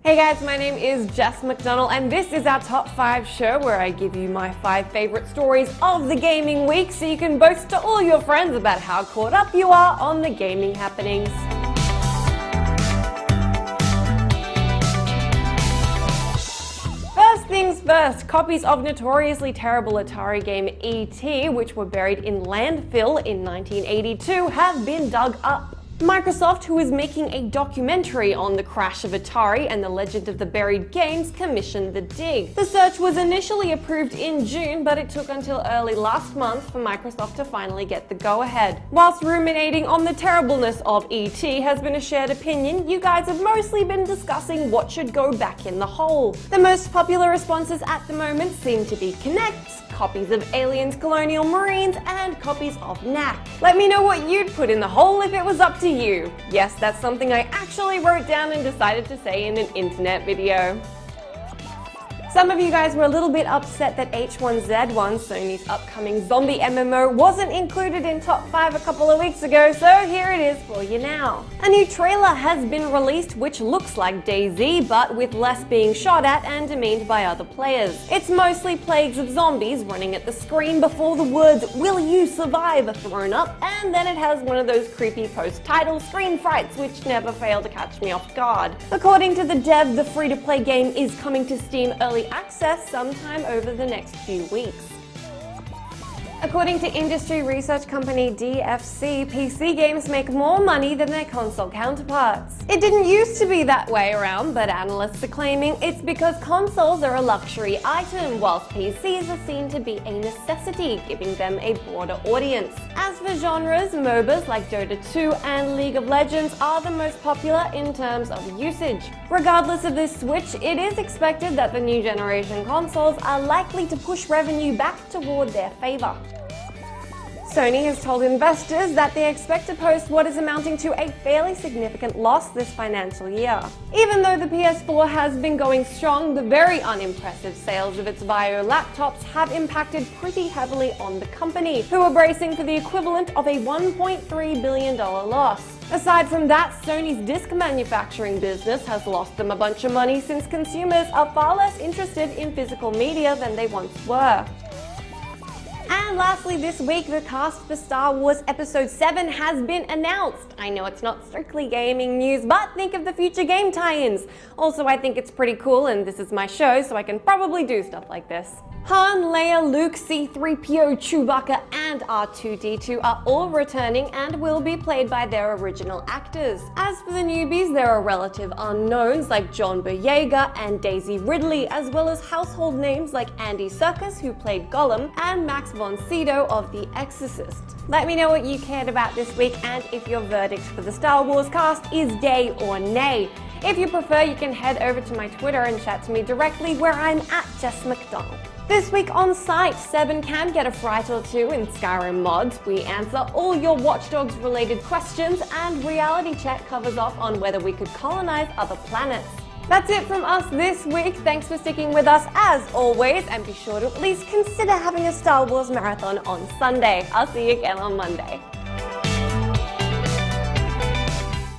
Hey guys, my name is Jess McDonald and this is our Top 5 show where I give you my 5 favorite stories of the gaming week so you can boast to all your friends about how caught up you are on the gaming happenings. First things first, copies of notoriously terrible Atari game E.T., which were buried in landfill in 1982, have been dug up. Microsoft, who is making a documentary on the crash of Atari and the legend of the buried games, commissioned the dig. The search was initially approved in June, but it took until early last month for Microsoft to finally get the go-ahead. Whilst ruminating on the terribleness of E.T. has been a shared opinion, you guys have mostly been discussing what should go back in the hole. The most popular responses at the moment seem to be Kinects, copies of Aliens Colonial Marines, and copies of Knack. Let me know what you'd put in the hole if it was up to you. Yes, that's something I actually wrote down and decided to say in an internet video. Some of you guys were a little bit upset that H1Z1, Sony's upcoming zombie MMO, wasn't included in Top 5 a couple of weeks ago, so here it is for you now. A new trailer has been released which looks like DayZ, but with less being shot at and demeaned by other players. It's mostly plagues of zombies running at the screen before the words "Will you survive?" are thrown up, and then it has one of those creepy post-title screen frights which never fail to catch me off guard. According to the dev, the free-to-play game is coming to Steam early access sometime over the next few weeks. According to industry research company DFC, PC games make more money than their console counterparts. It didn't used to be that way around, but analysts are claiming it's because consoles are a luxury item, whilst PCs are seen to be a necessity, giving them a broader audience. As for genres, MOBAs like Dota 2 and League of Legends are the most popular in terms of usage. Regardless of this switch, it is expected that the new generation consoles are likely to push revenue back toward their favor. Sony has told investors that they expect to post what is amounting to a fairly significant loss this financial year. Even though the PS4 has been going strong, the very unimpressive sales of its Vio laptops have impacted pretty heavily on the company, who are bracing for the equivalent of a $1.3 billion loss. Aside from that, Sony's disc manufacturing business has lost them a bunch of money since consumers are far less interested in physical media than they once were. And lastly, this week, the cast for Star Wars Episode 7 has been announced. I know it's not strictly gaming news, but think of the future game tie-ins. Also, I think it's pretty cool, and this is my show, so I can probably do stuff like this. Han, Leia, Luke, C-3PO, Chewbacca, and R2-D2 are all returning and will be played by their original actors. As for the newbies, there are relative unknowns like John Boyega and Daisy Ridley, as well as household names like Andy Serkis, who played Gollum, and Max von Sydow of The Exorcist. Let me know what you cared about this week and if your verdict for the Star Wars cast is yay or nay. If you prefer, you can head over to my Twitter and chat to me directly, where I'm at Jess McDonald. This week on site, Seven can get a fright or two in Skyrim mods. We answer all your Watch Dogs related questions, and Reality Check covers off on whether we could colonize other planets. That's it from us this week. Thanks for sticking with us as always, and be sure to at least consider having a Star Wars marathon on Sunday. I'll see you again on Monday.